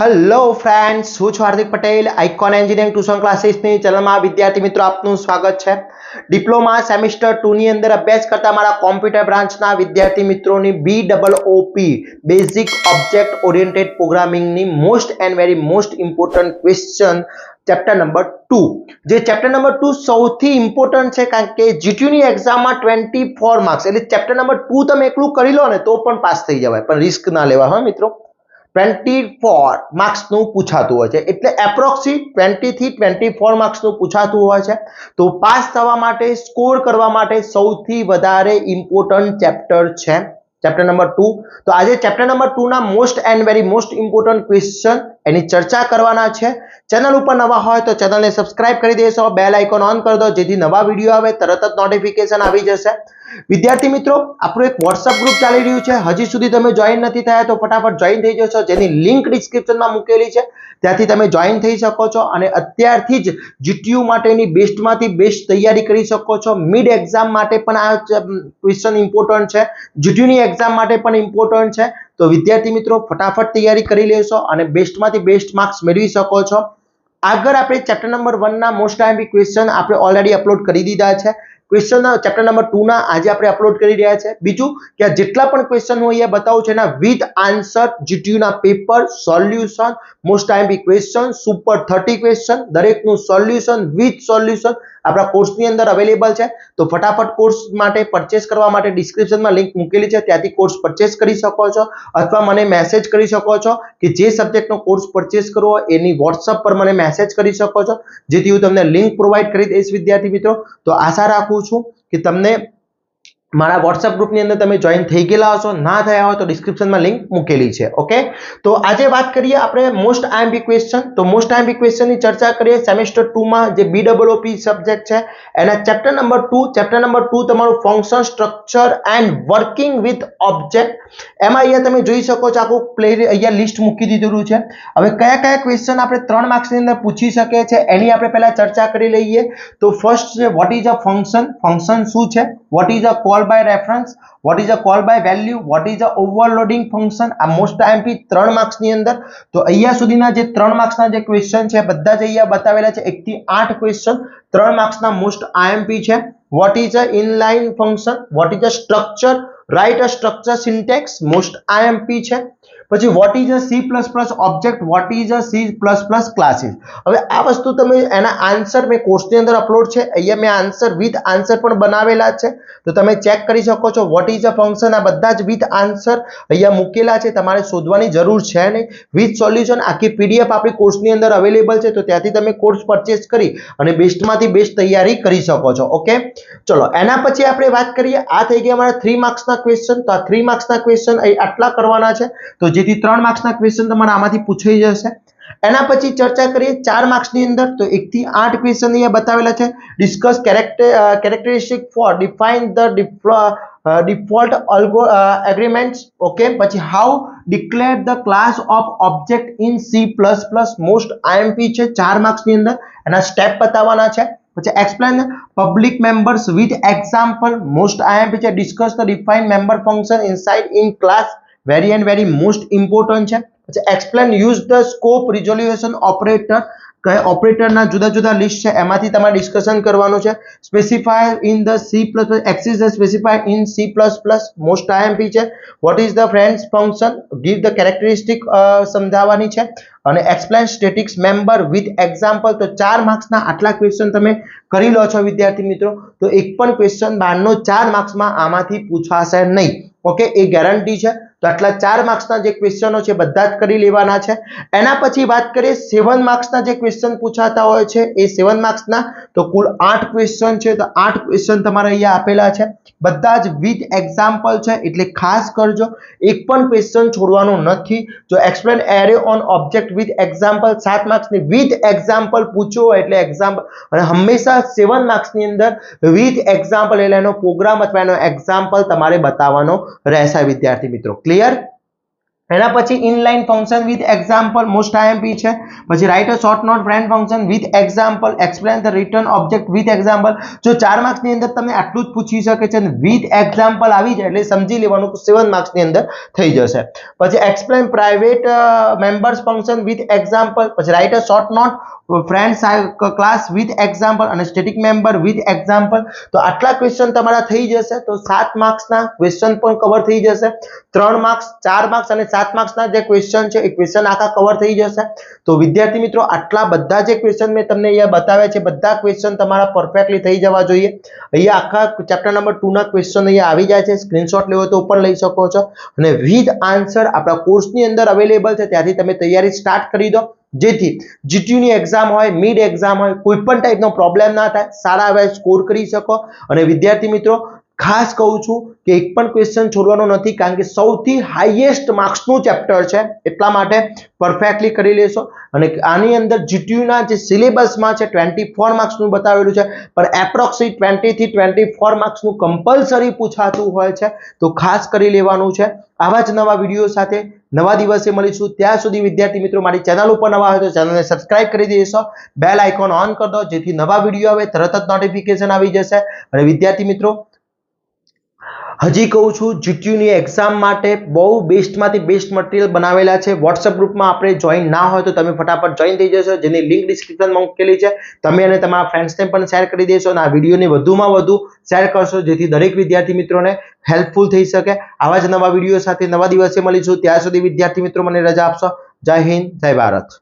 Hello friends, હું છું Hardik Patel. Icon engineering tuition ક્લાસીસની ચેનલમાં વિદ્યાર્થી મિત્રો આપનું સ્વાગત છે. ડિપ્લોમા સેમિસ્ટર 2 ની અંદર અભ્યાસ કરતા મારા કોમ્પ્યુટર બ્રાન્ચના વિદ્યાર્થી મિત્રોની BOOP બેઝિક ઓબ્જેક્ટ ઓરિએન્ટેડ પ્રોગ્રામિંગની most and very most important question chapter number 2. જે ચેપ્ટર નંબર 2 સૌથી ઇમ્પોર્ટન્ટ છે, કારણ કે જીટીયુની એક્ઝામમાં 24 માર્ક્સ, એટલે ચેપ્ટર નંબર 2 તમે એકલું કરી લો ને તો પણ પાસ થઈ જવાય, પણ રિસ્ક ના લેવા હા મિત્રો. 24 માર્ક્સનું પૂછાતું હોય છે, એટલે એપ્રોક્સિમેટ 20 થી 24 માર્ક્સનું પૂછાતું હોય છે. તો પાસ થવા માટે, સ્કોર કરવા માટે સૌથી વધારે ઇમ્પોર્ટન્ટ ચેપ્ટર છે ચેપ્ટર નંબર 2. તો આજે ચેપ્ટર નંબર 2 ના most and very most important question એની ચર્ચા કરવાના છે. ચેનલ ઉપર નવા હોય તો ચેનલને સબસ્ક્રાઇબ કરી દેશો, બેલ આઇકોન ઓન કરી દો, જેથી નવા વિડીયો આવે તરત જ નોટિફિકેશન આવી જશે. વિદ્યાર્થી મિત્રો, આપણું એક વોટ્સઅપ ગ્રુપ ચાલી રહ્યું છે. હજી સુધી તમે જોઈન નથી થયા તો ફટાફટ જોઈન થઈ જશો, જેની લિંક ડિસ્ક્રિપ્શનમાં મૂકેલી છે, ત્યાંથી તમે જોઈન થઈ શકો છો અને અત્યારથી જ જીટીયુ માટેની બેસ્ટમાંથી બેસ્ટ તૈયારી કરી શકો છો. મિડ એક્ઝામ માટે પણ આ ક્વેશ્ચન ઇમ્પોર્ટન્ટ છે, જીટીયુની એક્ઝામ માટે પણ ઇમ્પોર્ટન્ટ છે. તો વિદ્યાર્થી મિત્રો ફટાફટ તૈયારી કરી લેશો અને બેસ્ટમાંથી બેસ્ટ માર્ક્સ મેળવી શકો છો. આગળ આપણે ચેપ્ટર નંબર 1 ના મોસ્ટ આઈએમપી ક્વેશ્ચન આપણે ઓલરેડી અપલોડ કરી દીધા છે. ક્વેશ્ચન ચેપ્ટર નંબર 2 ના આજે આપણે અપલોડ કરી રહ્યા છે. બીજું કે જેટલા પણ ક્વેશ્ચન હું અહીંયા બતાવું છું એના વિથ આન્સર, જીટીયુ ના paper, solution, most IMP question, super 30 question, દરેકનું સોલ્યુશન વિથ સોલ્યુશન આપણા કોર્સની અંદર અવેલેબલ છે. તો ફટાફટ કોર્સ માટે પરચેસ કરવા માટે ડિસ્ક્રિપ્શનમાં લિંક મૂકેલી છે, ત્યાંથી કોર્સ પરચેસ કરી શકો છો, અથવા મને મેસેજ કરી શકો છો કે જે સબ્જેક્ટનો કોર્સ પરચેસ કરવો હોય એની વોટ્સઅપ પર મને મેસેજ કરી શકો છો, જેથી હું તમને લિંક પ્રોવાઈડ કરી દઈશ. વિદ્યાર્થી મિત્રો, તો આશા રાખું છું કે તમને મારા વોટ્સઅપ ગ્રુપની અંદર તમે જોઈન થઈ ગયેલા હશો. ના થયા હોય તો ડિસ્ક્રિપ્શનમાં લિંક મૂકેલી છે. ઓકે, તો આજે વાત કરીએ આપણે મોસ્ટ આઈએમપી ક્વેશ્ચન. તો મોસ્ટ આઈએમપી ક્વેશ્ચનની ચર્ચા કરીએ. સેમેસ્ટર 2 માં જે BOOP સબ્જેક્ટ છે એના ચેપ્ટર નંબર 2 તમારું function, structure and working with object. એમાં અહીંયા તમે જોઈ શકો છો આખું અહીંયા લિસ્ટ મૂકી દીધેલું છે. હવે કયા કયા ક્વેશ્ચન આપણે 3 માર્ક્સની અંદર પૂછી શકે છે એની આપણે પહેલા ચર્ચા કરી લઈએ. તો ફર્સ્ટ છે what is a function. Function શું છે? What is a call by reference, what is a call by value, what is a overloading function. આ મોસ્ટ આઈએમપી 3 માર્ક્સ ની અંદર. તો અહીંયા સુધીના જે 3 માર્ક્સ ના જે ક્વેશ્ચન છે બધા જ અહીંયા બતાવેલા છે. 1 થી 8 ક્વેશ્ચન 3 માર્ક્સ ના મોસ્ટ આઈએમપી છે. what is a inline function, what is a structure, write a structure syntax, most IMP છે. પછી what is a C++ object, what is a C++ classes. હવે આ વસ્તુ તમે એના આન્સર મેં કોર્સની અંદર અપલોડ છે, અહીંયા મેં આન્સર વિથ આન્સર પણ બનાવેલા છે, તો તમે ચેક કરી શકો છો. વોટ ઇઝ અ ફંક્શન આ બધા જ વિથ આન્સર અહીંયા મૂકેલા છે, તમારે શોધવાની જરૂર છે નહીં. વિથ સોલ્યુશન આખી PDF આપણી કોર્સની અંદર અવેલેબલ છે, તો ત્યાંથી તમે કોર્સ પરચેસ કરી અને બેસ્ટમાંથી બેસ્ટ તૈયારી કરી શકો છો. ઓકે, ચલો એના પછી આપણે વાત કરીએ. આ થઈ ગયા અમારા 3 માર્ક્સના ક્વેશ્ચન. તો આ 3 માર્ક્સના ક્વેશ્ચન આટલા કરવાના છે, તો જેથી 3 માર્ક્સના ક્વેશ્ચન તમારા આમાંથી પૂછાઈ જશે. એના પછી ચર્ચા કરીએ 4 માર્ક્સની અંદર. તો 1 થી 8 ક્વેશ્ચન અહીંયા બતાવેલા છે. Discuss characteristic for define the default agreements. Okay, પછી how declare the class of object in C++. Most IMP છે 4 માર્ક્સની અંદર, એના સ્ટેપ બતાવવાના છે. પછી explain public members with example. Most IMP છે. Discuss the define member function inside in class. Very and very most important છે. પછી explain use the scope resolution operator. કયા ઓપરેટરના જુદા જુદા લિસ્ટ છે એમાંથી તમારે ડિસ્કશન કરવાનું છે. Specify in the C++, access specify in C++. Most IMP છે. What is the friends function, give the characteristic સમજાવવાની છે. અને explain statics member with example. તો 4 માર્ક્સના આટલા ક્વેશ્ચન તમે કરી લો છો વિદ્યાર્થી મિત્રો, તો એક પણ ક્વેશ્ચન બહારનો 4 માર્ક્સમાં આમાંથી પૂછાશે નહીં. ઓકે, એ ગેરંટી છે. તો આટલા 4 માર્ક્સના જે ક્વેશ્ચનો છે બધા જ કરી લેવાના છે. એના પછી વાત કરીએ 7 માર્ક્સના જે ક્વેશ્ચન પૂછાતા હોય છે, એ 7 માર્ક્સના તો કુલ 8 ક્વેશ્ચન છે. તો 8 ક્વેશ્ચન તમારે અહીંયા આપેલા છે, બધા જ વિથ એક્ઝામ્પલ છે, એટલે ખાસ કરજો, એક પણ ક્વેશ્ચન છોડવાનો નથી. જો explain array on object with example 7 માર્ક્સની વિથ એક્ઝામ્પલ પૂછો એટલે એક્ઝામ્પલ, અને હંમેશા 7 માર્ક્સની અંદર વિથ એક્ઝામ્પલ એટલે એનો પ્રોગ્રામ અથવા એનો એક્ઝામ્પલ તમારે બતાવવાનો રહેશે વિદ્યાર્થી મિત્રો. ક્લિયર? એના પછી inline function with example most IMP છે. પછી write a short not friend function with example, explain the return object with example. જો 4 માર્ક્સ ની અંદર તમને આટલું જ પૂછી શકે છે અને વિથ એક્ઝામ્પલ આવી જાય એટલે સમજી લેવાનું કે 7 માર્ક્સ ની અંદર થઈ જશે. પછી explain private members function with example, પછી write a short note friends class with example અને સ્ટેટિક મેમ્બર વિથ એક્ઝામ્પલ. તો આટલા ક્વેશ્ચન તમારા થઈ જશે. તો 7 માર્ક્સના ક્વેશ્ચન પણ કવર થઈ જશે. 3 માર્ક્સ, 4 માર્ક્સ અને 7 માર્ક્સના જે ક્વેશ્ચન છે એ ક્વેશ્ચન આખા કવર થઈ જશે. તો વિદ્યાર્થી મિત્રો આટલા બધા જે ક્વેશ્ચન મેં તમને અહીંયા બતાવ્યા છે બધા ક્વેશ્ચન તમારા પરફેક્ટલી થઈ જવા જોઈએ. અહીંયા આખા ચેપ્ટર નંબર 2 ના ક્વેશ્ચન અહીંયા આવી જાય છે. સ્ક્રીનશોટ લેવો તો પણ લઈ શકો છો અને વિથ આન્સર આપણા કોર્સની અંદર અવેલેબલ છે. ત્યાંથી તમે તૈયારી સ્ટાર્ટ કરી દો જેથી જીટીયુ ની એક્ઝામ હોય, મિડ એક્ઝામ હોય, કોઈ પણ ટાઈપનો પ્રોબ્લેમ ના થાય, સારા એવા સ્કોર કરી શકો. અને વિદ્યાર્થી મિત્રો ખાસ કહું છું કે એક પણ ક્વેશ્ચન છોડવાનો નથી કારણ કે સૌથી હાઈએસ્ટ માર્ક્સનું ચેપ્ટર છે એટલા માટે પરફેક્ટલી કરી લેશો. અને આની અંદર જીટીયુ ના જે સિલેબસમાં છે 24 માર્ક્સનું બતાવેલું છે પણ એપ્રોક્સિમેટ 20 થી 24 માર્ક્સનું કમ્પલસરી પૂછાતું હોય છે. તો ખાસ કરી લેવાનું છે. આવા જ નવા વિડીયો સાથે નવા દિવસે મળીશું. ત્યાં સુધી વિદ્યાર્થી મિત્રો મારી ચેનલ ઉપર નવા હોય તો ચેનલને સબસ્ક્રાઇબ કરી દેશો, બેલ આઇકોન ઓન કરી દો જેથી નવા વિડીયો આવે તરત જ નોટિફિકેશન આવી જશે. અને વિદ્યાર્થી મિત્રો હજી કહું છું જીટીયુ ની એક્ઝામ માટે બહુ બેસ્ટમાંથી બેસ્ટ મટીરિયલ બનાવેલા છે. વોટ્સએપ ગ્રુપમાં આપણે જોઈન ના હોય તો તમે ફટાફટ જોઈન થઈ જશો જેની લિંક ડિસ્ક્રિપ્શનમાં મૂકેલી છે. તમે અને તમારા ફ્રેન્ડ્સને પણ શેર કરી દેશો અને આ વિડીયોને વધુમાં વધુ શેર કરશો જેથી દરેક વિદ્યાર્થી મિત્રોને હેલ્પફુલ થઈ શકે. આવા જ નવા વિડીયો સાથે નવા દિવસે મળીશું. ત્યાં સુધી વિદ્યાર્થી મિત્રો મને રજા આપશો. જય હિન્દ, જય ભારત.